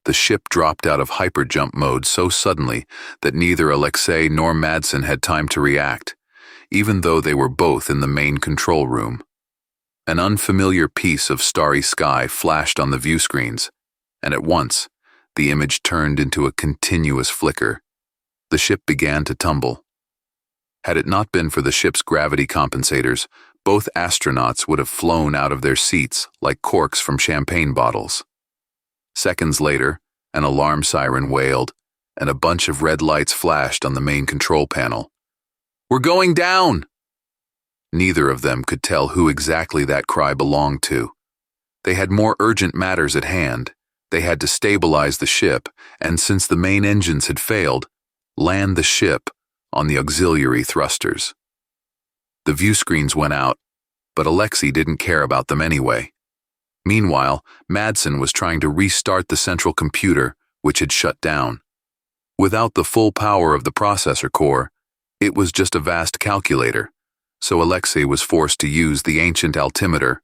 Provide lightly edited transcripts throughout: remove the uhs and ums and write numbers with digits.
The ship dropped out of hyperjump mode so suddenly that neither Alexei nor Madsen had time to react, even though they were both in the main control room. An unfamiliar piece of starry sky flashed on the view screens, and at once, the image turned into a continuous flicker. The ship began to tumble. Had it not been for the ship's gravity compensators, both astronauts would have flown out of their seats like corks from champagne bottles. Seconds later, an alarm siren wailed, and a bunch of red lights flashed on the main control panel. "We're going down!" Neither of them could tell who exactly that cry belonged to. They had more urgent matters at hand. They had to stabilize the ship, and since the main engines had failed, land the ship on the auxiliary thrusters. The view screens went out, but Alexei didn't care about them anyway. Meanwhile, Madsen was trying to restart the central computer, which had shut down. Without the full power of the processor core, it was just a vast calculator, so Alexei was forced to use the ancient altimeter,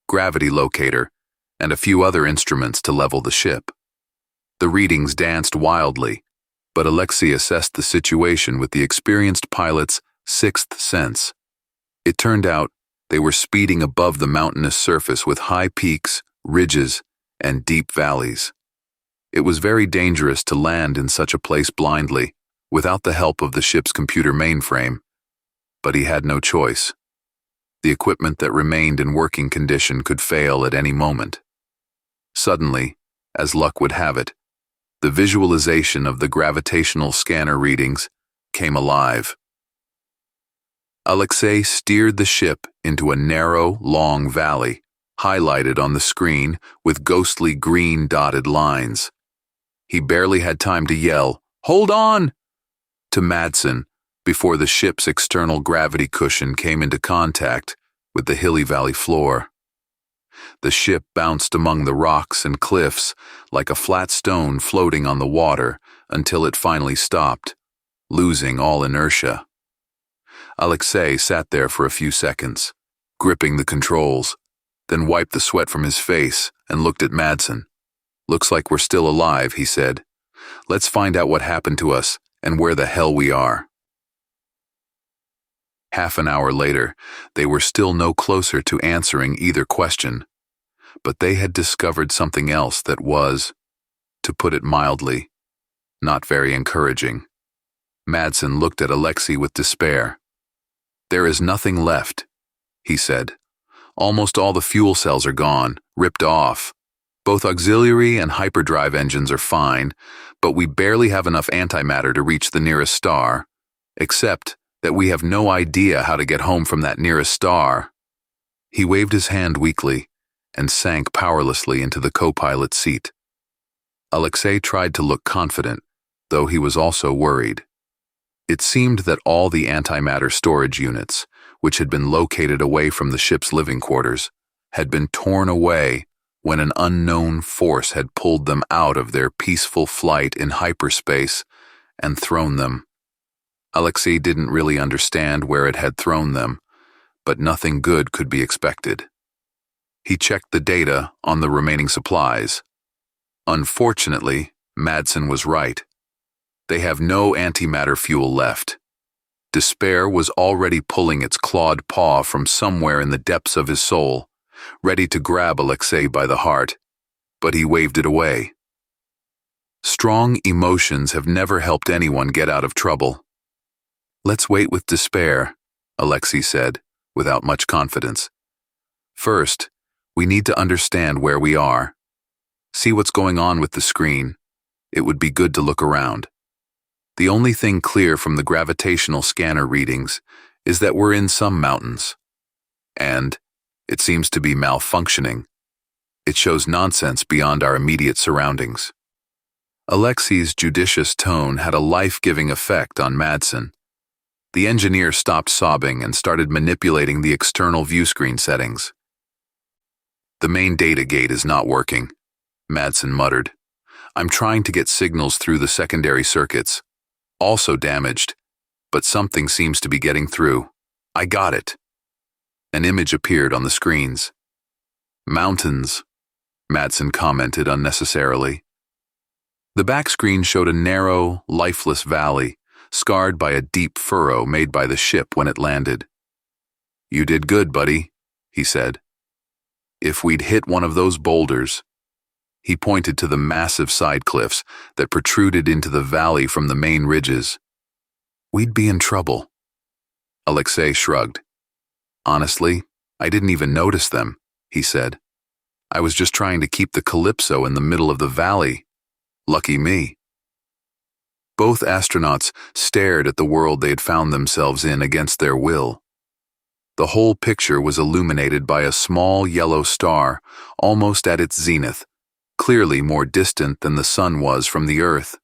gravity locator, and a few other instruments to level the ship. The readings danced wildly, but Alexei assessed the situation with the experienced pilot's sixth sense. It turned out they were speeding above the mountainous surface with high peaks, ridges, and deep valleys. It was very dangerous to land in such a place blindly, without the help of the ship's computer mainframe, but he had no choice. The equipment that remained in working condition could fail at any moment. Suddenly, as luck would have it, the visualization of the gravitational scanner readings came alive. Alexei steered the ship into a narrow, long valley, highlighted on the screen with ghostly green dotted lines. He barely had time to yell, "Hold on!" to Madsen before the ship's external gravity cushion came into contact with the hilly valley floor. The ship bounced among the rocks and cliffs like a flat stone floating on the water until it finally stopped, losing all inertia. Alexei sat there for a few seconds, gripping the controls, then wiped the sweat from his face and looked at Madsen. "Looks like we're still alive," he said. "Let's find out what happened to us and where the hell we are." Half an hour later, they were still no closer to answering either question, but they had discovered something else that was, to put it mildly, not very encouraging. Madsen looked at Alexei with despair. "There is nothing left," he said. "Almost all the fuel cells are gone, ripped off. Both auxiliary and hyperdrive engines are fine, but we barely have enough antimatter to reach the nearest star, except that we have no idea how to get home from that nearest star." He waved his hand weakly and sank powerlessly into the co-pilot's seat. Alexei tried to look confident, though he was also worried. It seemed that all the antimatter storage units, which had been located away from the ship's living quarters, had been torn away when an unknown force had pulled them out of their peaceful flight in hyperspace and thrown them. Alexei didn't really understand where it had thrown them, but nothing good could be expected. He checked the data on the remaining supplies. Unfortunately, Madsen was right. They have no antimatter fuel left. Despair was already pulling its clawed paw from somewhere in the depths of his soul, ready to grab Alexei by the heart, but he waved it away. Strong emotions have never helped anyone get out of trouble. "Let's wait with despair," Alexei said, without much confidence. "First, we need to understand where we are. See what's going on with the screen. It would be good to look around. The only thing clear from the gravitational scanner readings is that we're in some mountains. And it seems to be malfunctioning. It shows nonsense beyond our immediate surroundings." Alexei's judicious tone had a life-giving effect on Madsen. The engineer stopped sobbing and started manipulating the external viewscreen settings. "The main data gate is not working," Madsen muttered. "I'm trying to get signals through the secondary circuits. Also damaged, but something seems to be getting through. I got it." An image appeared on the screens. "Mountains," Madsen commented unnecessarily. The back screen showed a narrow, lifeless valley, scarred by a deep furrow made by the ship when it landed. "You did good, buddy," he said. "If we'd hit one of those boulders," he pointed to the massive side cliffs that protruded into the valley from the main ridges, "we'd be in trouble." Alexei shrugged. "Honestly, I didn't even notice them," he said. "I was just trying to keep the Calypso in the middle of the valley. Lucky me." Both astronauts stared at the world they had found themselves in against their will. The whole picture was illuminated by a small yellow star, almost at its zenith, clearly more distant than the sun was from the Earth.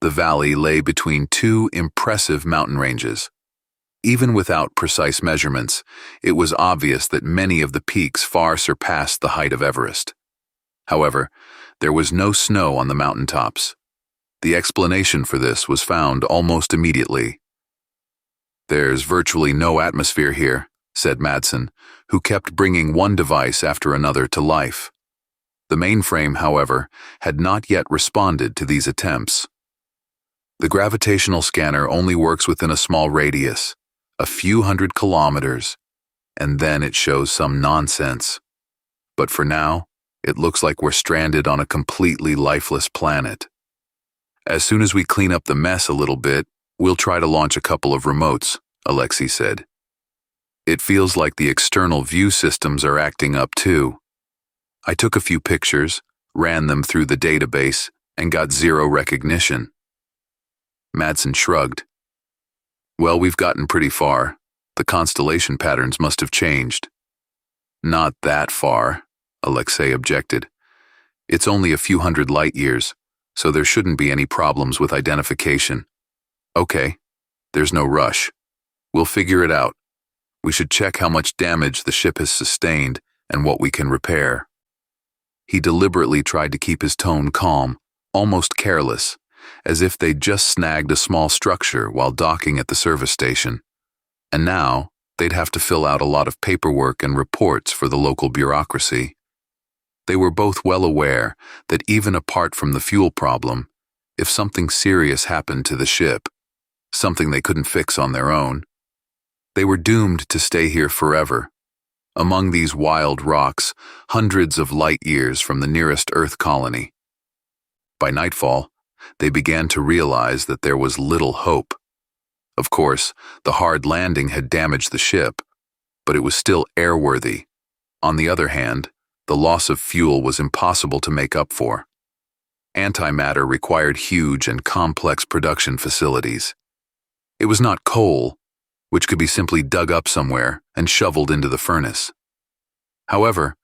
The valley lay between two impressive mountain ranges. Even without precise measurements, it was obvious that many of the peaks far surpassed the height of Everest. However, there was no snow on the mountaintops. The explanation for this was found almost immediately. "There's virtually no atmosphere here," said Madsen, who kept bringing one device after another to life. The mainframe, however, had not yet responded to these attempts. "The gravitational scanner only works within a small radius, a few hundred kilometers, and then it shows some nonsense. But for now, it looks like we're stranded on a completely lifeless planet. As soon as we clean up the mess a little bit, we'll try to launch a couple of remotes," Alexei said. "It feels like the external view systems are acting up too. I took a few pictures, ran them through the database, and got zero recognition." Madsen shrugged. "Well, we've gotten pretty far. The constellation patterns must have changed." "Not that far," Alexei objected. "It's only a few hundred light years, so there shouldn't be any problems with identification." "Okay, there's no rush. We'll figure it out. We should check how much damage the ship has sustained and what we can repair." He deliberately tried to keep his tone calm, almost careless, as if they'd just snagged a small structure while docking at the service station. And now, they'd have to fill out a lot of paperwork and reports for the local bureaucracy. They were both well aware that even apart from the fuel problem, if something serious happened to the ship, something they couldn't fix on their own, they were doomed to stay here forever, among these wild rocks, hundreds of light years from the nearest Earth colony. By nightfall, they began to realize that there was little hope. Of course, the hard landing had damaged the ship, but it was still airworthy. On the other hand, the loss of fuel was impossible to make up for. Antimatter required huge and complex production facilities. It was not coal, which could be simply dug up somewhere and shoveled into the furnace. However,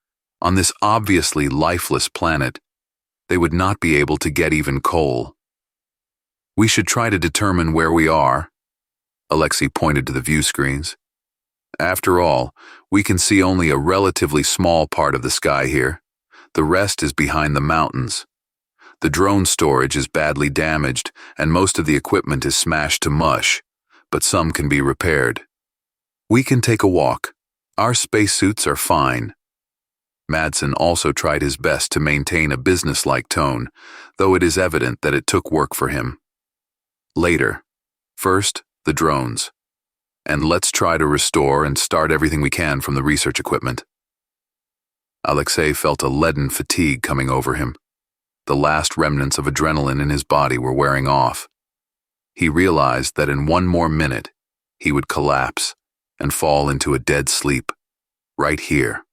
on this obviously lifeless planet, they would not be able to get even coal. "We should try to determine where we are," Alexei pointed to the view screens. "After all, we can see only a relatively small part of the sky here. The rest is behind the mountains. The drone storage is badly damaged, and most of the equipment is smashed to mush, but some can be repaired. We can take a walk. Our spacesuits are fine." Madsen also tried his best to maintain a businesslike tone, though it is evident that it took work for him. "Later. First, the drones. And let's try to restore and start everything we can from the research equipment." Alexei felt a leaden fatigue coming over him. The last remnants of adrenaline in his body were wearing off. He realized that in one more minute, he would collapse and fall into a dead sleep, right here,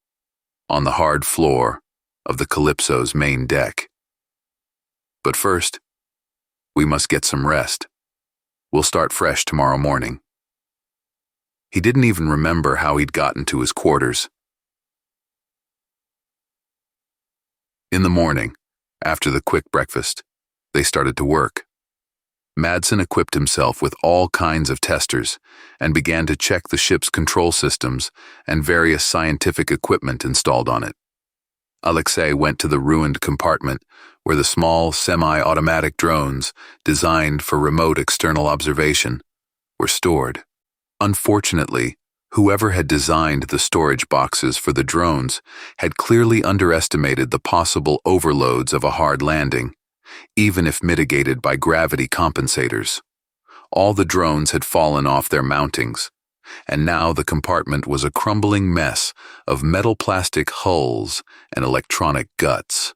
on the hard floor of the Calypso's main deck. But first, we must get some rest. We'll start fresh tomorrow morning. He didn't even remember how he'd gotten to his quarters. In the morning, after the quick breakfast, they started to work. Madsen equipped himself with all kinds of testers and began to check the ship's control systems and various scientific equipment installed on it. Alexei went to the ruined compartment where the small semi-automatic drones, designed for remote external observation, were stored. Unfortunately, whoever had designed the storage boxes for the drones had clearly underestimated the possible overloads of a hard landing even if mitigated by gravity compensators. All the drones had fallen off their mountings, and now the compartment was a crumbling mess of metal-plastic hulls and electronic guts.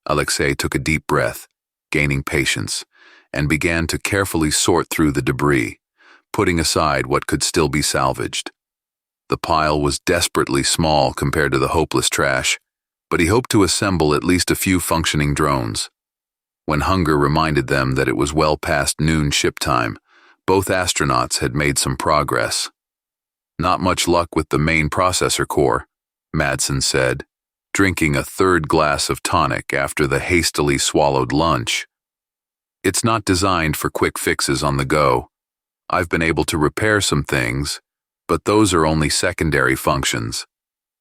Alexei took a deep breath, gaining patience, and began to carefully sort through the debris, putting aside what could still be salvaged. The pile was desperately small compared to the hopeless trash, but he hoped to assemble at least a few functioning drones. When hunger reminded them that it was well past noon ship time, both astronauts had made some progress. "Not much luck with the main processor core," Madsen said, drinking a third glass of tonic after the hastily swallowed lunch. "It's not designed for quick fixes on the go. I've been able to repair some things, but those are only secondary functions.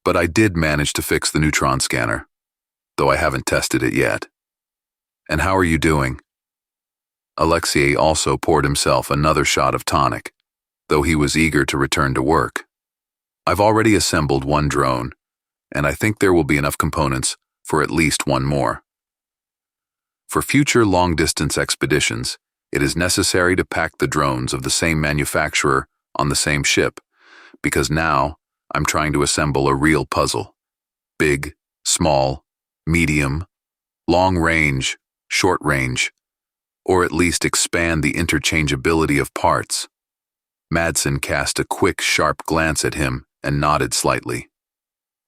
But I did manage to fix the neutron scanner, though I haven't tested it yet." "And how are you doing?" Alexei also poured himself another shot of tonic, though he was eager to return to work. "I've already assembled one drone, and I think there will be enough components for at least one more. For future long-distance expeditions, it is necessary to pack the drones of the same manufacturer on the same ship, because now I'm trying to assemble a real puzzle. Big, small, medium, long range, short range, or at least expand the interchangeability of parts." Madsen cast a quick, sharp glance at him and nodded slightly.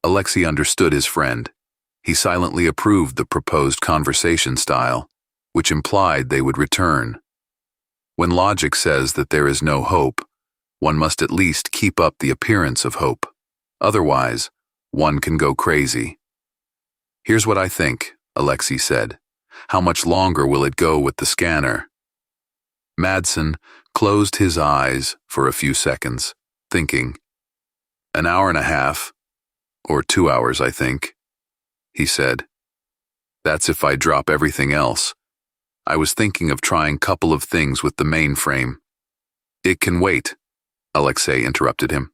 Alexei understood his friend. He silently approved the proposed conversation style, which implied they would return. When logic says that there is no hope, one must at least keep up the appearance of hope. Otherwise, one can go crazy. "Here's what I think," Alexei said. "How much longer will it go with the scanner?" Madsen closed his eyes for a few seconds, thinking. "An hour and a half, or 2 hours, I think," he said. "That's if I drop everything else. I was thinking of trying a couple of things with the mainframe." "It can wait," Alexei interrupted him.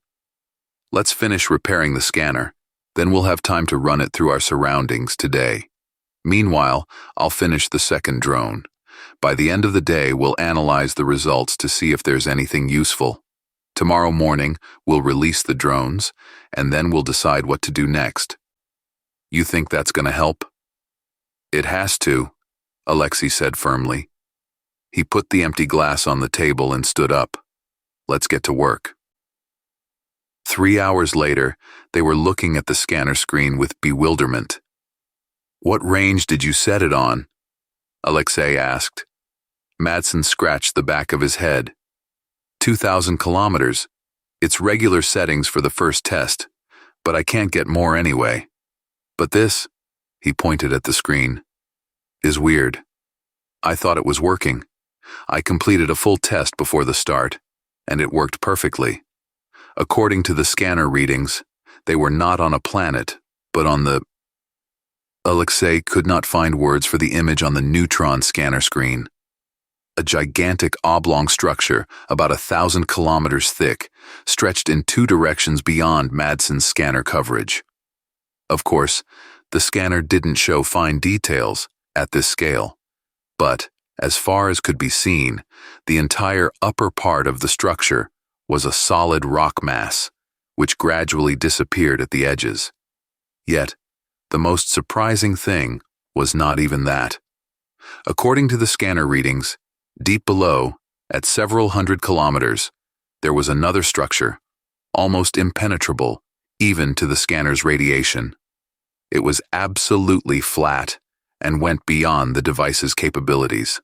"Let's finish repairing the scanner, then we'll have time to run it through our surroundings today. Meanwhile, I'll finish the second drone. By the end of the day, we'll analyze the results to see if there's anything useful. Tomorrow morning, we'll release the drones, and then we'll decide what to do next. You think that's going to help?" "It has to," Alexei said firmly. He put the empty glass on the table and stood up. "Let's get to work." 3 hours later, they were looking at the scanner screen with bewilderment. "What range did you set it on?" Alexei asked. Madsen scratched the back of his head. 2,000 kilometers. It's regular settings for the first test, but I can't get more anyway. But this," he pointed at the screen, "is weird. I thought it was working. I completed a full test before the start, and it worked perfectly. According to the scanner readings, they were not on a planet, but on the—" Alexei could not find words for the image on the neutron scanner screen. A gigantic oblong structure, about 1,000 kilometers thick, stretched in 2 directions beyond Madsen's scanner coverage. Of course, the scanner didn't show fine details at this scale, but, as far as could be seen, the entire upper part of the structure was a solid rock mass, which gradually disappeared at the edges. Yet, the most surprising thing was not even that. According to the scanner readings, deep below, at several hundred kilometers, there was another structure, almost impenetrable even to the scanner's radiation. It was absolutely flat and went beyond the device's capabilities.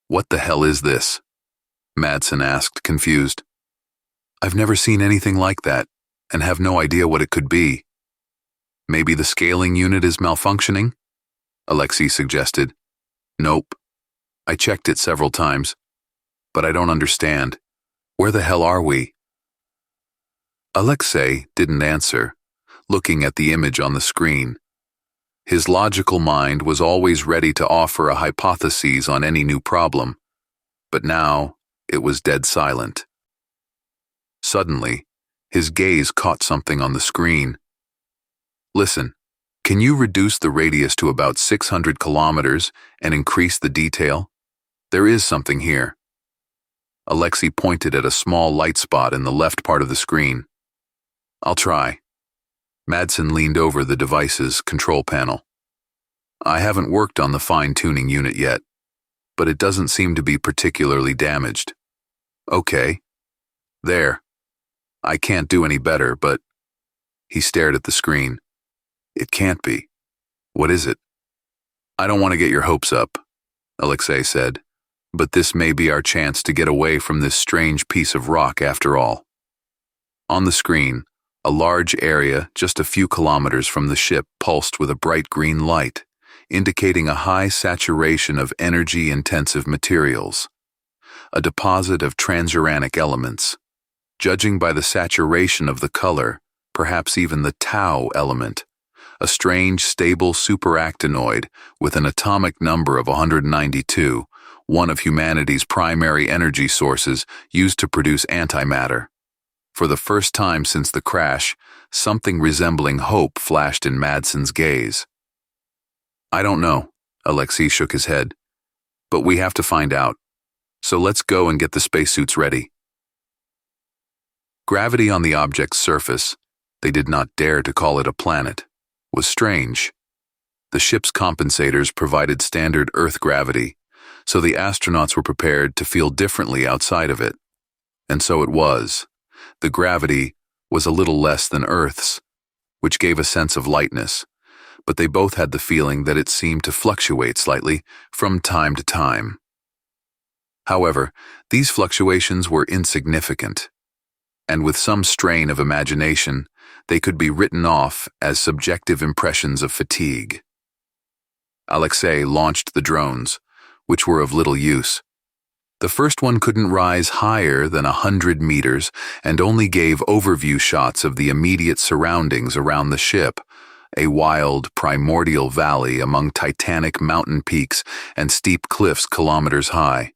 "What the hell is this?" Madsen asked, confused. "I've never seen anything like that, and have no idea what it could be." "Maybe the scaling unit is malfunctioning?" Alexei suggested. "Nope. I checked it several times, but I don't understand. Where the hell are we?" Alexei didn't answer, looking at the image on the screen. His logical mind was always ready to offer a hypothesis on any new problem, but now it was dead silent. Suddenly, his gaze caught something on the screen. "Listen," Can you reduce the radius to about 600 kilometers and increase the detail? There is something here. Alexei pointed at a small light spot in the left part of the screen. I'll try. Madsen leaned over the device's control panel. I haven't worked on the fine-tuning unit yet, but it doesn't seem to be particularly damaged. Okay. There. I can't do any better, but... He stared at the screen. It can't be. What is it? I don't want to get your hopes up, Alexei said, but this may be our chance to get away from this strange piece of rock after all. On the screen, a large area just a few kilometers from the ship pulsed with a bright green light, indicating a high saturation of energy-intensive materials. A deposit of transuranic elements. Judging by the saturation of the color, perhaps even the tau element, a strange, stable superactinoid with an atomic number of 192, one of humanity's primary energy sources used to produce antimatter. For the first time since the crash, something resembling hope flashed in Madsen's gaze. I don't know, Alexei shook his head, but we have to find out. So let's go and get the spacesuits ready. Gravity on the object's surface, they did not dare to call it a planet, was strange. The ship's compensators provided standard Earth gravity, so the astronauts were prepared to feel differently outside of it. And so it was. The gravity was a little less than Earth's, which gave a sense of lightness, but they both had the feeling that it seemed to fluctuate slightly from time to time. However, these fluctuations were insignificant, and with some strain of imagination, they could be written off as subjective impressions of fatigue. Alexei launched the drones, which were of little use. The first one couldn't rise higher than 100 meters and only gave overview shots of the immediate surroundings around the ship, a wild, primordial valley among titanic mountain peaks and steep cliffs kilometers high.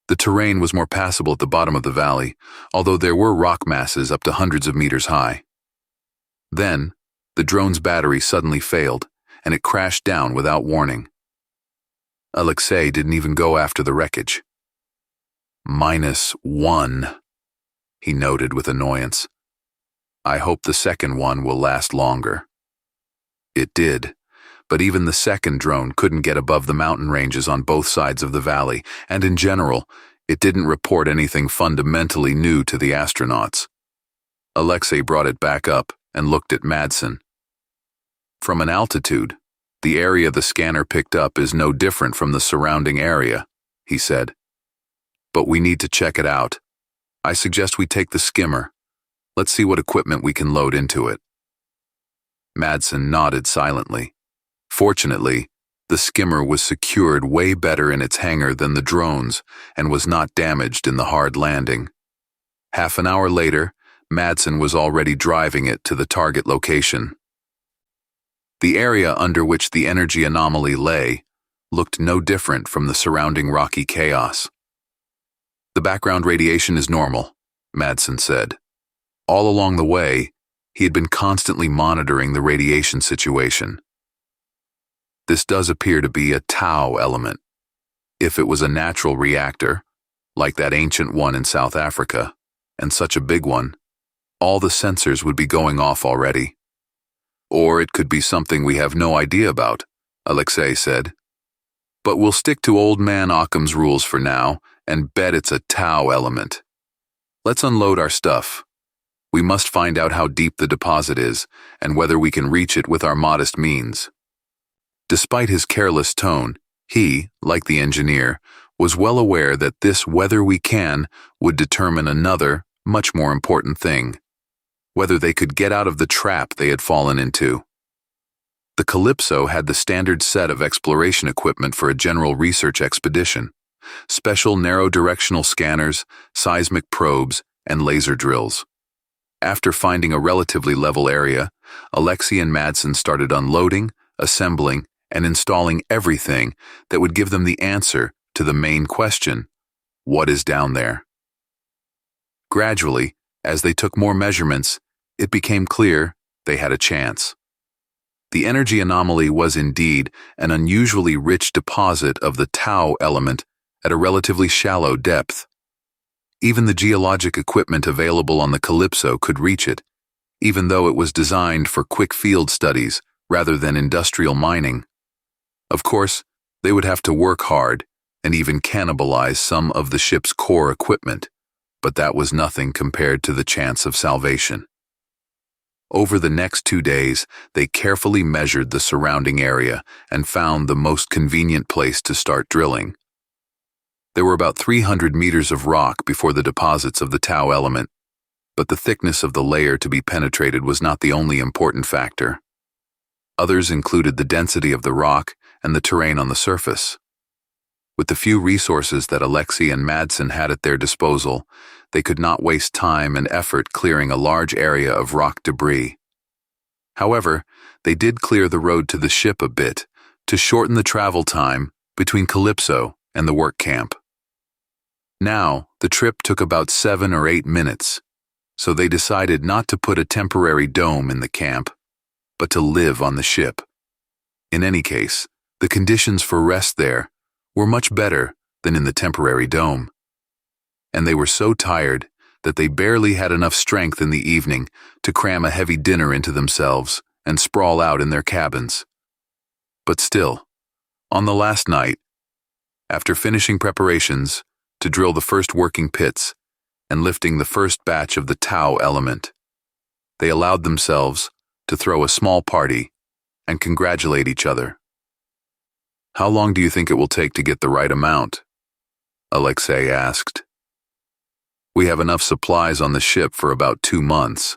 The terrain was more passable at the bottom of the valley, although there were rock masses up to hundreds of meters high. Then, the drone's battery suddenly failed, and it crashed down without warning. Alexei didn't even go after the wreckage. -1, he noted with annoyance. I hope the second one will last longer. It did, but even the second drone couldn't get above the mountain ranges on both sides of the valley, and in general, it didn't report anything fundamentally new to the astronauts. Alexei brought it back up and looked at Madsen. From an altitude, the area the scanner picked up is no different from the surrounding area, he said. But we need to check it out. I suggest we take the skimmer. Let's see what equipment we can load into it. Madsen nodded silently. Fortunately, the skimmer was secured way better in its hangar than the drones and was not damaged in the hard landing. Half an hour later, Madsen was already driving it to the target location. The area under which the energy anomaly lay looked no different from the surrounding rocky chaos. The background radiation is normal, Madsen said. All along the way, he had been constantly monitoring the radiation situation. This does appear to be a tau element. If it was a natural reactor, like that ancient one in South Africa, and such a big one, all the sensors would be going off already. Or it could be something we have no idea about, Alexei said. But we'll stick to old man Occam's rules for now and bet it's a tau element. Let's unload our stuff. We must find out how deep the deposit is and whether we can reach it with our modest means. Despite his careless tone, he, like the engineer, was well aware that this whether we can would determine another, much more important thing: whether they could get out of the trap they had fallen into. The Calypso had the standard set of exploration equipment for a general research expedition: special narrow-directional scanners, seismic probes, and laser drills. After finding a relatively level area, Alexei and Madsen started unloading, assembling, and installing everything that would give them the answer to the main question: what is down there? Gradually, as they took more measurements, it became clear they had a chance. The energy anomaly was indeed an unusually rich deposit of the tau element at a relatively shallow depth. Even the geologic equipment available on the Calypso could reach it, even though it was designed for quick field studies rather than industrial mining. Of course, they would have to work hard and even cannibalize some of the ship's core equipment, but that was nothing compared to the chance of salvation. Over the next 2 days, they carefully measured the surrounding area and found the most convenient place to start drilling. There were about 300 meters of rock before the deposits of the tau element, but the thickness of the layer to be penetrated was not the only important factor. Others included the density of the rock and the terrain on the surface. With the few resources that Alexei and Madsen had at their disposal, they could not waste time and effort clearing a large area of rock debris. However, they did clear the road to the ship a bit to shorten the travel time between Calypso and the work camp. Now, the trip took about 7 or 8 minutes, so they decided not to put a temporary dome in the camp, but to live on the ship. In any case, the conditions for rest there were much better than in the temporary dome. And they were so tired that they barely had enough strength in the evening to cram a heavy dinner into themselves and sprawl out in their cabins. But still, on the last night, after finishing preparations to drill the first working pits and lifting the first batch of the tau element, they allowed themselves to throw a small party and congratulate each other. "How long do you think it will take to get the right amount?" Alexei asked. "We have enough supplies on the ship for about 2 months,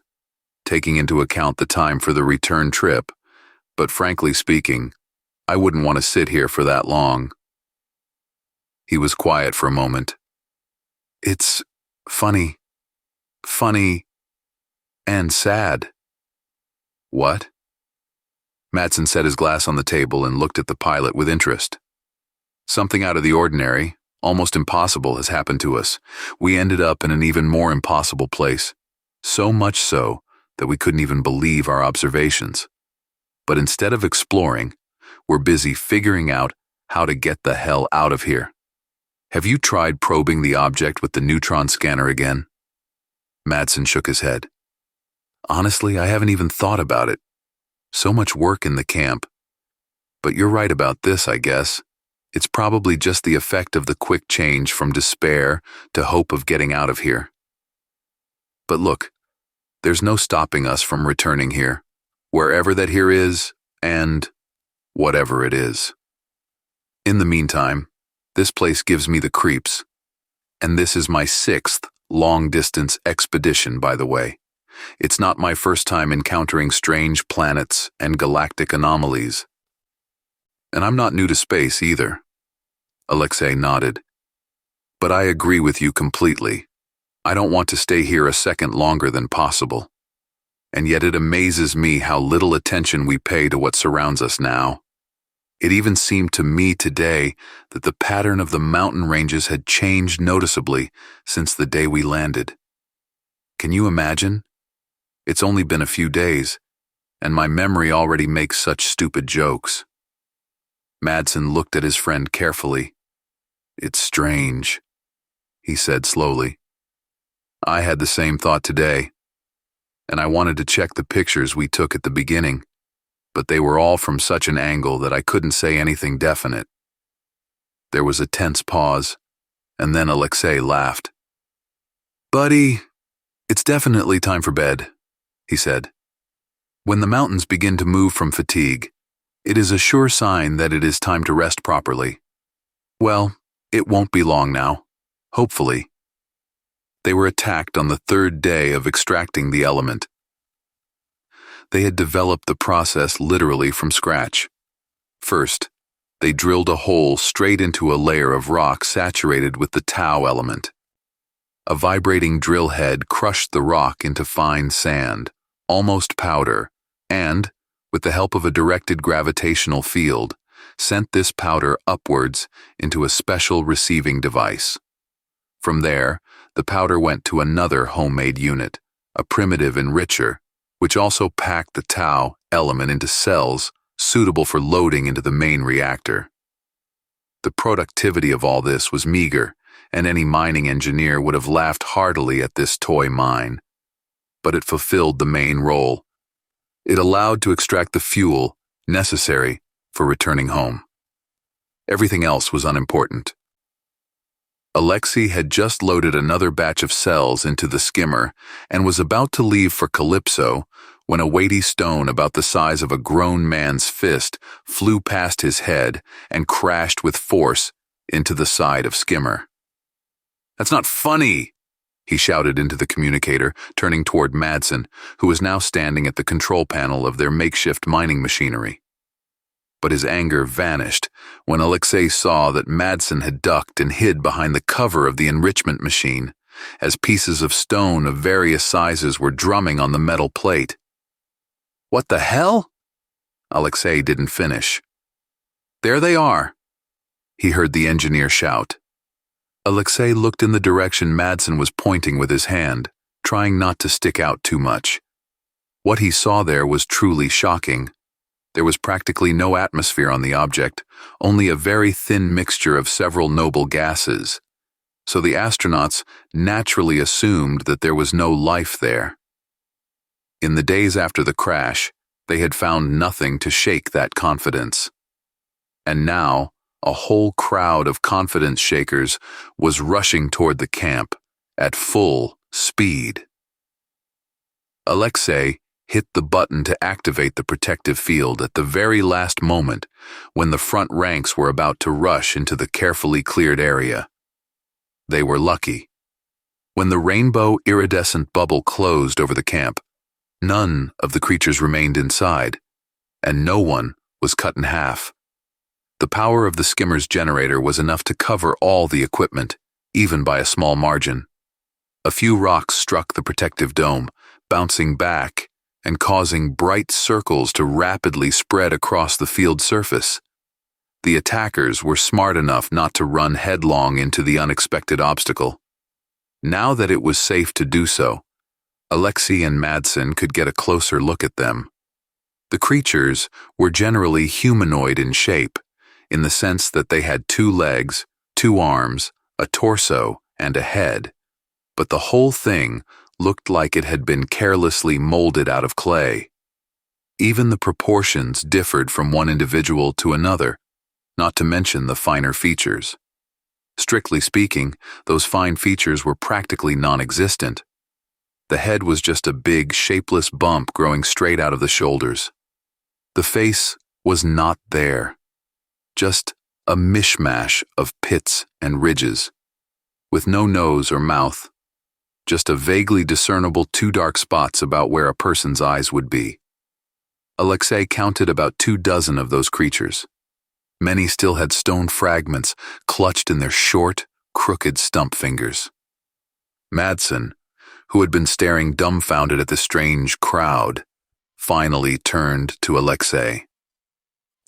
taking into account the time for the return trip, but frankly speaking, I wouldn't want to sit here for that long." He was quiet for a moment. "It's funny and sad." "What?" Madsen set his glass on the table and looked at the pilot with interest. "Something out of the ordinary, almost impossible, has happened to us. We ended up in an even more impossible place, so much so that we couldn't even believe our observations. But instead of exploring, we're busy figuring out how to get the hell out of here. Have you tried probing the object with the neutron scanner again?" Madsen shook his head. "Honestly, I haven't even thought about it. So much work in the camp. But you're right about this, I guess. It's probably just the effect of the quick change from despair to hope of getting out of here. But look, there's no stopping us from returning here, wherever that here is, and whatever it is. In the meantime, this place gives me the creeps. And this is my 6th long-distance expedition, by the way. It's not my first time encountering strange planets and galactic anomalies. And I'm not new to space either." Alexei nodded. "But I agree with you completely. I don't want to stay here a second longer than possible. And yet it amazes me how little attention we pay to what surrounds us now. It even seemed to me today that the pattern of the mountain ranges had changed noticeably since the day we landed. Can you imagine? It's only been a few days, and my memory already makes such stupid jokes." Madsen looked at his friend carefully. "It's strange," he said slowly. "I had the same thought today, and I wanted to check the pictures we took at the beginning, but they were all from such an angle that I couldn't say anything definite." There was a tense pause, and then Alexei laughed. "Buddy, it's definitely time for bed," he said. "When the mountains begin to move from fatigue, it is a sure sign that it is time to rest properly. Well, it won't be long now, hopefully." They were attacked on the 3rd day of extracting the element. They had developed the process literally from scratch. First, they drilled a hole straight into a layer of rock saturated with the tau element. A vibrating drill head crushed the rock into fine sand, almost powder, and, with the help of a directed gravitational field, sent this powder upwards into a special receiving device. From there, the powder went to another homemade unit, a primitive enricher, which also packed the tau element into cells suitable for loading into the main reactor. The productivity of all this was meager, and any mining engineer would have laughed heartily at this toy mine. But it fulfilled the main role. It allowed to extract the fuel necessary for returning home. Everything else was unimportant. Alexei had just loaded another batch of cells into the skimmer and was about to leave for Calypso when a weighty stone about the size of a grown man's fist flew past his head and crashed with force into the side of skimmer. "That's not funny," he shouted into the communicator, turning toward Madsen, who was now standing at the control panel of their makeshift mining machinery. But his anger vanished when Alexei saw that Madsen had ducked and hid behind the cover of the enrichment machine, as pieces of stone of various sizes were drumming on the metal plate. "What the hell?" Alexei didn't finish. "There they are," he heard the engineer shout. Alexei looked in the direction Madsen was pointing with his hand, trying not to stick out too much. What he saw there was truly shocking. There was practically no atmosphere on the object, only a very thin mixture of several noble gases. So the astronauts naturally assumed that there was no life there. In the days after the crash, they had found nothing to shake that confidence. And now, a whole crowd of confidence shakers was rushing toward the camp at full speed. Alexei hit the button to activate the protective field at the very last moment when the front ranks were about to rush into the carefully cleared area. They were lucky. When the rainbow iridescent bubble closed over the camp, none of the creatures remained inside, and no one was cut in half. The power of the skimmer's generator was enough to cover all the equipment, even by a small margin. A few rocks struck the protective dome, bouncing back and causing bright circles to rapidly spread across the field surface. The attackers were smart enough not to run headlong into the unexpected obstacle. Now that it was safe to do so, Alexei and Madsen could get a closer look at them. The creatures were generally humanoid in shape, in the sense that they had 2 legs, 2 arms, a torso, and a head. But the whole thing looked like it had been carelessly molded out of clay. Even the proportions differed from one individual to another, not to mention the finer features. Strictly speaking, those fine features were practically non-existent. The head was just a big, shapeless bump growing straight out of the shoulders. The face was not there, just a mishmash of pits and ridges, with no nose or mouth, just a vaguely discernible 2 dark spots about where a person's eyes would be. Alexei counted about 24 of those creatures. Many still had stone fragments clutched in their short, crooked stump fingers. Madsen, who had been staring dumbfounded at the strange crowd, finally turned to Alexei.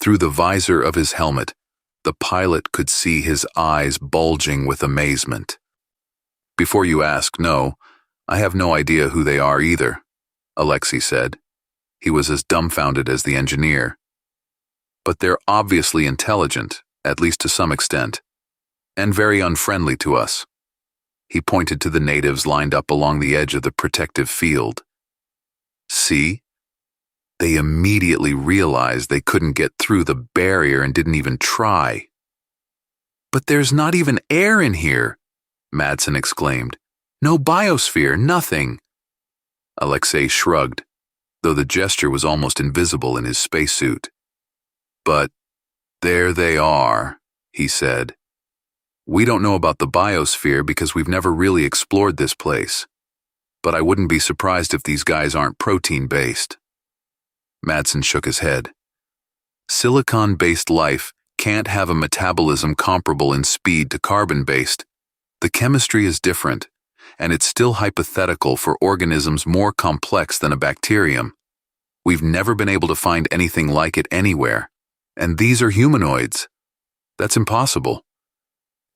Through the visor of his helmet, the pilot could see his eyes bulging with amazement. "Before you ask, no, I have no idea who they are either," Alexei said. He was as dumbfounded as the engineer. "But they're obviously intelligent, at least to some extent, and very unfriendly to us." He pointed to the natives lined up along the edge of the protective field. "See?" They immediately realized they couldn't get through the barrier and didn't even try. "But there's not even air in here," Madsen exclaimed. "No biosphere, nothing." Alexei shrugged, though the gesture was almost invisible in his spacesuit. "But there they are," he said. "We don't know about the biosphere because we've never really explored this place. But I wouldn't be surprised if these guys aren't protein-based." Madsen shook his head. "Silicon-based life can't have a metabolism comparable in speed to carbon-based. The chemistry is different, and it's still hypothetical for organisms more complex than a bacterium. We've never been able to find anything like it anywhere, and these are humanoids. That's impossible."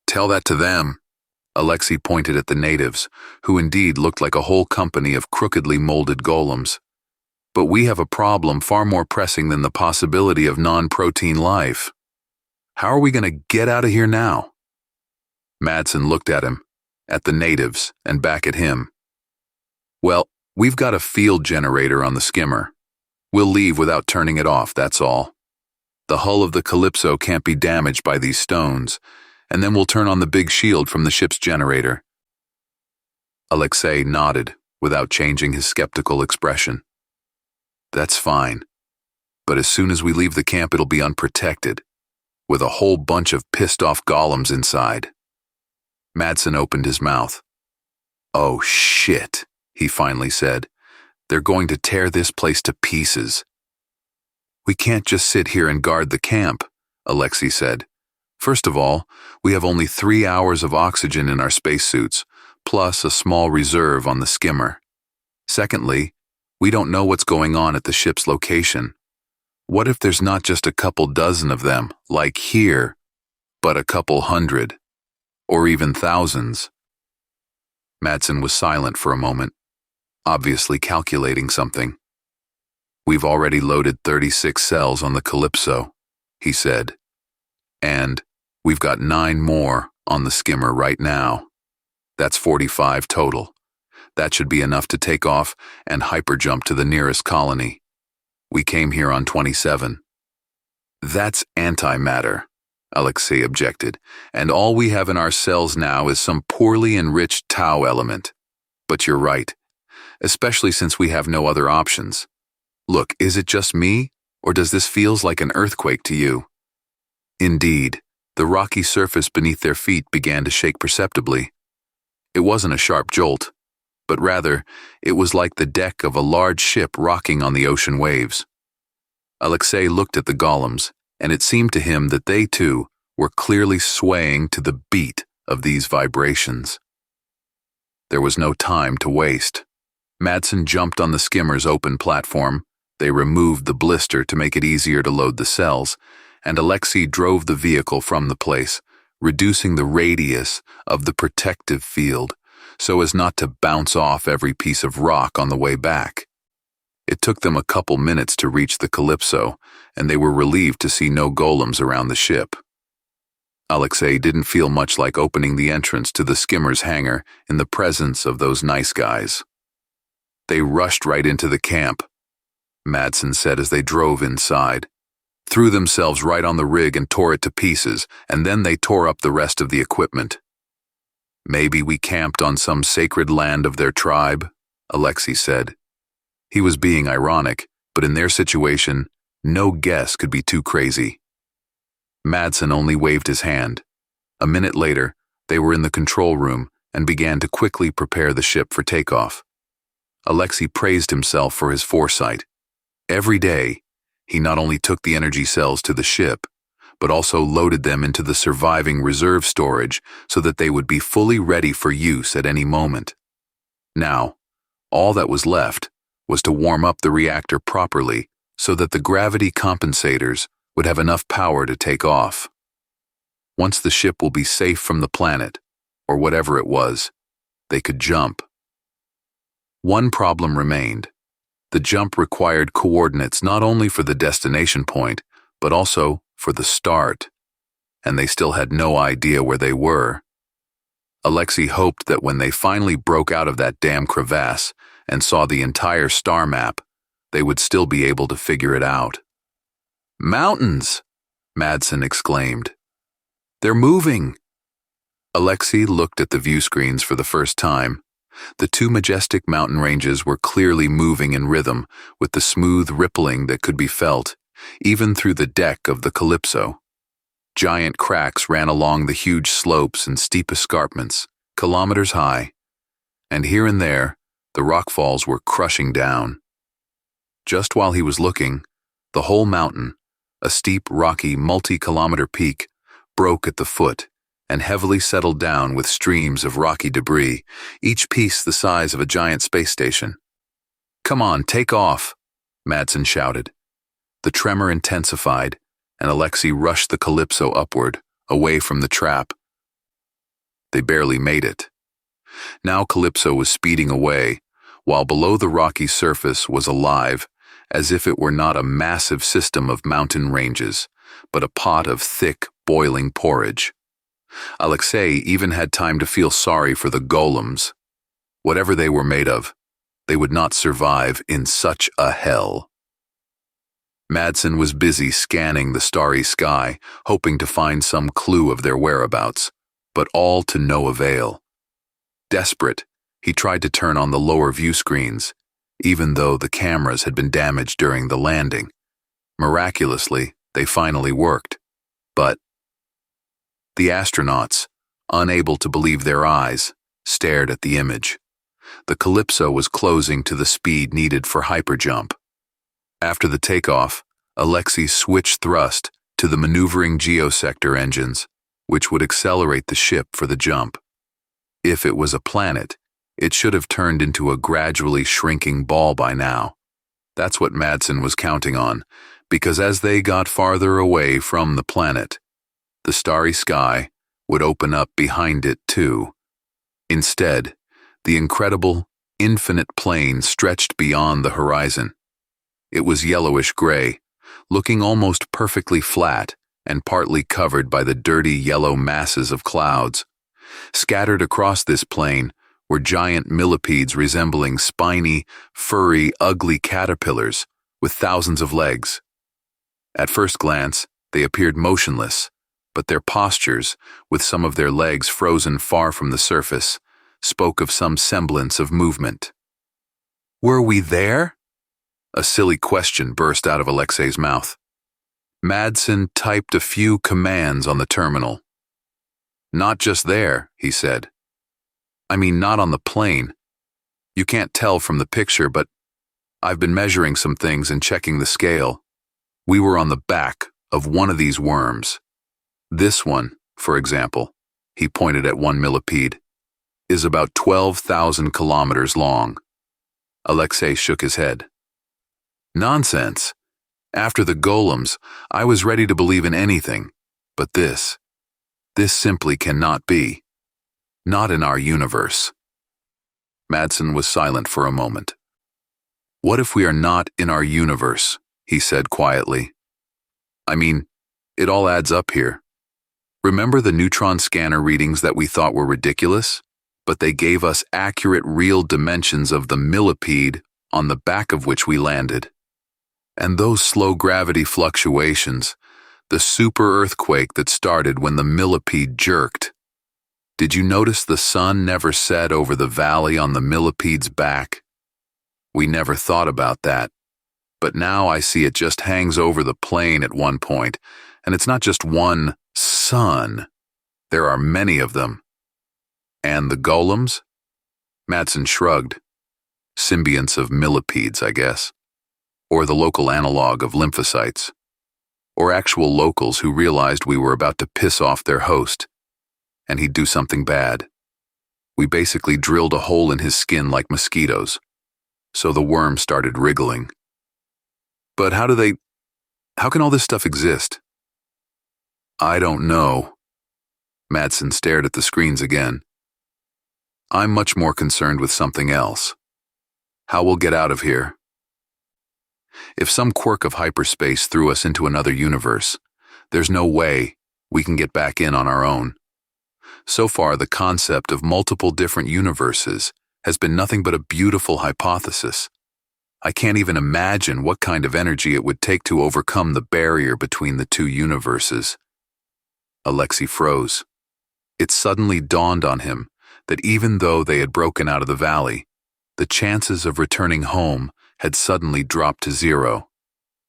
"Tell that to them." Alexei pointed at the natives, who indeed looked like a whole company of crookedly molded golems. But we have a problem far more pressing than the possibility of non-protein life. How are we going to get out of here now? Madsen looked at him, at the natives, and back at him. Well, we've got a field generator on the skimmer. We'll leave without turning it off, that's all. The hull of the Calypso can't be damaged by these stones, and then we'll turn on the big shield from the ship's generator. Alexei nodded, without changing his skeptical expression. That's fine. But as soon as we leave the camp, it'll be unprotected, with a whole bunch of pissed-off golems inside. Madsen opened his mouth. Oh, shit, he finally said. They're going to tear this place to pieces. We can't just sit here and guard the camp, Alexei said. First of all, we have only 3 hours of oxygen in our spacesuits, plus a small reserve on the skimmer. Secondly, we don't know what's going on at the ship's location. What if there's not just a couple dozen of them, like here, but a couple hundred, or even thousands? Madsen was silent for a moment, obviously calculating something. We've already loaded 36 cells on the Calypso, he said, and we've got 9 more on the skimmer right now. That's 45 total. That should be enough to take off and hyperjump to the nearest colony. We came here on 27. That's antimatter, Alexei objected, and all we have in our cells now is some poorly enriched tau element. But you're right, especially since we have no other options. Look, is it just me, or does this feel like an earthquake to you? Indeed, the rocky surface beneath their feet began to shake perceptibly. It wasn't a sharp jolt, but rather, it was like the deck of a large ship rocking on the ocean waves. Alexei looked at the golems, and it seemed to him that they, too, were clearly swaying to the beat of these vibrations. There was no time to waste. Madsen jumped on the skimmer's open platform, they removed the blister to make it easier to load the cells, and Alexei drove the vehicle from the place, reducing the radius of the protective field so as not to bounce off every piece of rock on the way back. It took them a couple minutes to reach the Calypso, and they were relieved to see no golems around the ship. Alexei didn't feel much like opening the entrance to the skimmer's hangar in the presence of those nice guys. They rushed right into the camp, Madsen said as they drove inside, threw themselves right on the rig and tore it to pieces, and then they tore up the rest of the equipment. Maybe we camped on some sacred land of their tribe, Alexei said. He was being ironic, but in their situation, no guess could be too crazy. Madsen only waved his hand. A minute later, they were in the control room and began to quickly prepare the ship for takeoff. Alexei praised himself for his foresight. Every day, he not only took the energy cells to the ship, but also loaded them into the surviving reserve storage so that they would be fully ready for use at any moment. Now, all that was left was to warm up the reactor properly so that the gravity compensators would have enough power to take off. Once the ship will be safe from the planet, or whatever it was, they could jump. One problem remained. The jump required coordinates not only for the destination point, but also for the start, and they still had no idea where they were. Alexei hoped that when they finally broke out of that damn crevasse and saw the entire star map, they would still be able to figure it out. "Mountains!" Madsen exclaimed. "They're moving!" Alexei looked at the view screens for the first time. The 2 majestic mountain ranges were clearly moving in rhythm with the smooth rippling that could be felt, even through the deck of the Calypso. Giant cracks ran along the huge slopes and steep escarpments, kilometers high, and here and there, the rockfalls were crushing down. Just while he was looking, the whole mountain, a steep, rocky, multi-kilometer peak, broke at the foot and heavily settled down with streams of rocky debris, each piece the size of a giant space station. "Come on, take off," Madsen shouted. The tremor intensified, and Alexei rushed the Calypso upward, away from the trap. They barely made it. Now Calypso was speeding away, while below the rocky surface was alive, as if it were not a massive system of mountain ranges, but a pot of thick, boiling porridge. Alexei even had time to feel sorry for the golems. Whatever they were made of, they would not survive in such a hell. Madsen was busy scanning the starry sky, hoping to find some clue of their whereabouts, but all to no avail. Desperate, he tried to turn on the lower view screens, even though the cameras had been damaged during the landing. Miraculously, they finally worked. But the astronauts, unable to believe their eyes, stared at the image. The Calypso was closing to the speed needed for hyperjump. After the takeoff, Alexei switched thrust to the maneuvering geosector engines, which would accelerate the ship for the jump. If it was a planet, it should have turned into a gradually shrinking ball by now. That's what Madsen was counting on, because as they got farther away from the planet, the starry sky would open up behind it too. Instead, the incredible, infinite plain stretched beyond the horizon. It was yellowish-gray, looking almost perfectly flat and partly covered by the dirty yellow masses of clouds. Scattered across this plain were giant millipedes resembling spiny, furry, ugly caterpillars with thousands of legs. At first glance, they appeared motionless, but their postures, with some of their legs frozen far from the surface, spoke of some semblance of movement. Were we there? A silly question burst out of Alexei's mouth. Madsen typed a few commands on the terminal. Not just there, he said. I mean, not on the plane. You can't tell from the picture, but I've been measuring some things and checking the scale. We were on the back of one of these worms. This one, for example, he pointed at one millipede, is about 12,000 kilometers long. Alexei shook his head. Nonsense. After the golems, I was ready to believe in anything, but this simply cannot be. Not in our universe. Madsen was silent for a moment. What if we are not in our universe? He said quietly. I mean, it all adds up here. Remember the neutron scanner readings that we thought were ridiculous? But they gave us accurate real dimensions of the millipede on the back of which we landed. And those slow gravity fluctuations, the super earthquake that started when the millipede jerked. Did you notice the sun never set over the valley on the millipede's back? We never thought about that. But now I see it just hangs over the plain at one point, and it's not just one sun. There are many of them. And the golems? Madsen shrugged. Symbionts of millipedes, I guess. Or the local analog of lymphocytes. Or actual locals who realized we were about to piss off their host, and he'd do something bad. We basically drilled a hole in his skin like mosquitoes, so the worm started wriggling. But how can all this stuff exist? I don't know. Madsen stared at the screens again. I'm much more concerned with something else. How we'll get out of here. If some quirk of hyperspace threw us into another universe, there's no way we can get back in on our own. So far, the concept of multiple different universes has been nothing but a beautiful hypothesis. I can't even imagine what kind of energy it would take to overcome the barrier between the two universes. Alexei froze. It suddenly dawned on him that even though they had broken out of the valley, the chances of returning home had suddenly dropped to zero.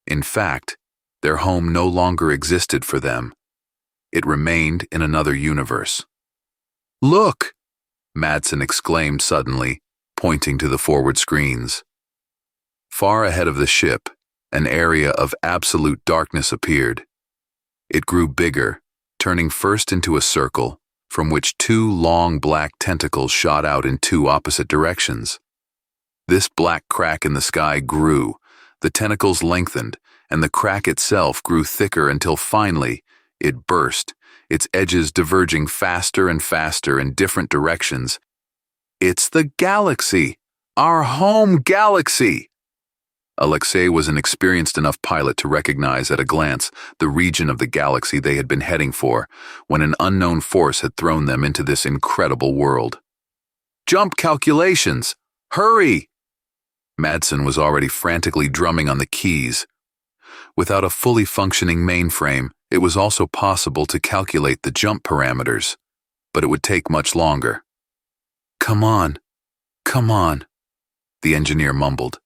In fact, their home no longer existed for them. It remained in another universe. Look! Madsen exclaimed suddenly, pointing to the forward screens. Far ahead of the ship, an area of absolute darkness appeared. It grew bigger, turning first into a circle, from which two long black tentacles shot out in two opposite directions. This black crack in the sky grew, the tentacles lengthened, and the crack itself grew thicker until finally it burst, its edges diverging faster and faster in different directions. It's the galaxy! Our home galaxy! Alexei was an experienced enough pilot to recognize at a glance the region of the galaxy they had been heading for when an unknown force had thrown them into this incredible world. "Jump calculations! Hurry!" Madsen was already frantically drumming on the keys. Without a fully functioning mainframe, it was also possible to calculate the jump parameters, but it would take much longer. Come on," the engineer mumbled.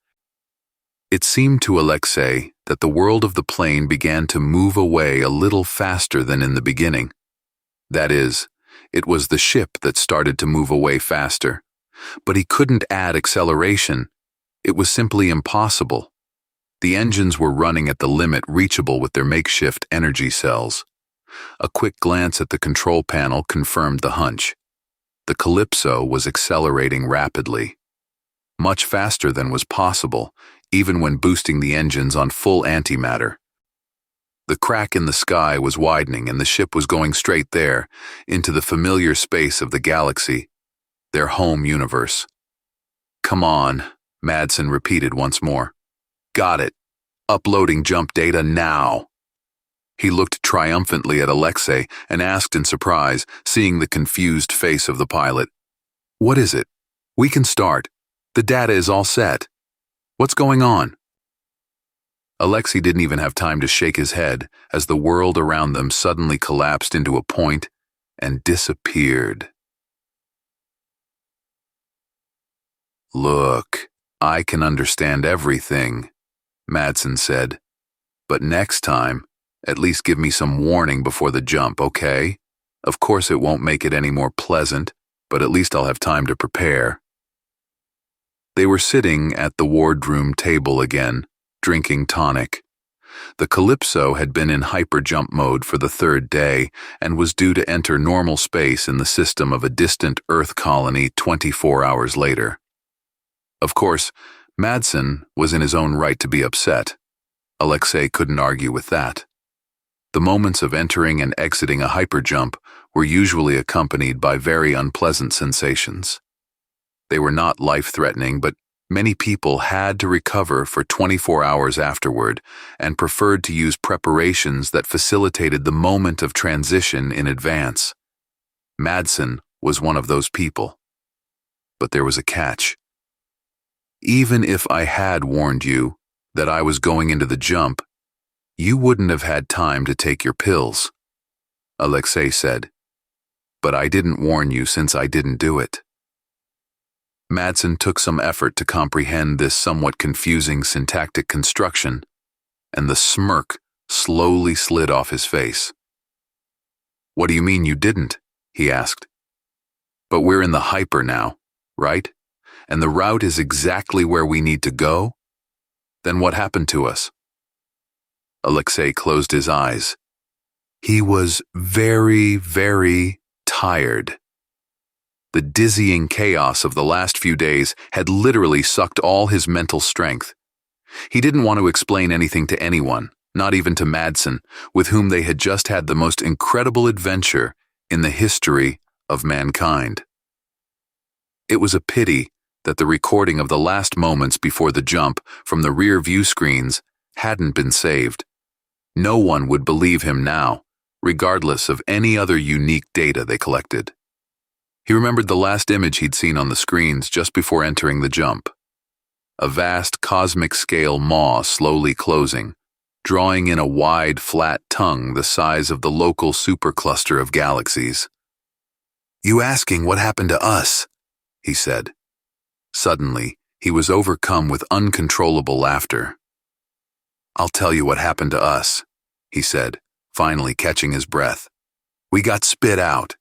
It seemed to Alexei that the world of the plane began to move away a little faster than in the beginning. That is, it was the ship that started to move away faster, but he couldn't add acceleration. It was simply impossible. The engines were running at the limit reachable with their makeshift energy cells. A quick glance at the control panel confirmed the hunch. The Calypso was accelerating rapidly, much faster than was possible, even when boosting the engines on full antimatter. The crack in the sky was widening and the ship was going straight there, into the familiar space of the galaxy, their home universe. "Come on," Madsen repeated once more. "Got it. Uploading jump data now." He looked triumphantly at Alexei and asked in surprise, seeing the confused face of the pilot, "What is it? We can start. The data is all set. What's going on?" Alexei didn't even have time to shake his head as the world around them suddenly collapsed into a point and disappeared. "Look, I can understand everything," Madsen said. "But next time, at least give me some warning before the jump, okay? Of course it won't make it any more pleasant, but at least I'll have time to prepare." They were sitting at the wardroom table again, drinking tonic. The Calypso had been in hyperjump mode for the third day and was due to enter normal space in the system of a distant Earth colony 24 hours later. Of course, Madsen was in his own right to be upset. Alexei couldn't argue with that. The moments of entering and exiting a hyperjump were usually accompanied by very unpleasant sensations. They were not life-threatening, but many people had to recover for 24 hours afterward and preferred to use preparations that facilitated the moment of transition in advance. Madsen was one of those people. But there was a catch. "Even if I had warned you that I was going into the jump, you wouldn't have had time to take your pills," Alexei said. "But I didn't warn you since I didn't do it." Madsen took some effort to comprehend this somewhat confusing syntactic construction, and the smirk slowly slid off his face. "What do you mean you didn't?" he asked. "But we're in the hyper now, right? And the route is exactly where we need to go? Then what happened to us?" Alexei closed his eyes. He was very, very tired. The dizzying chaos of the last few days had literally sucked all his mental strength. He didn't want to explain anything to anyone, not even to Madsen, with whom they had just had the most incredible adventure in the history of mankind. It was a pity that the recording of the last moments before the jump from the rear view screens hadn't been saved. No one would believe him now, regardless of any other unique data they collected. He remembered the last image he'd seen on the screens just before entering the jump. A vast cosmic-scale maw slowly closing, drawing in a wide, flat tongue the size of the local supercluster of galaxies. "You asking what happened to us?" he said. Suddenly, he was overcome with uncontrollable laughter. "I'll tell you what happened to us," he said, finally catching his breath. "We got spit out.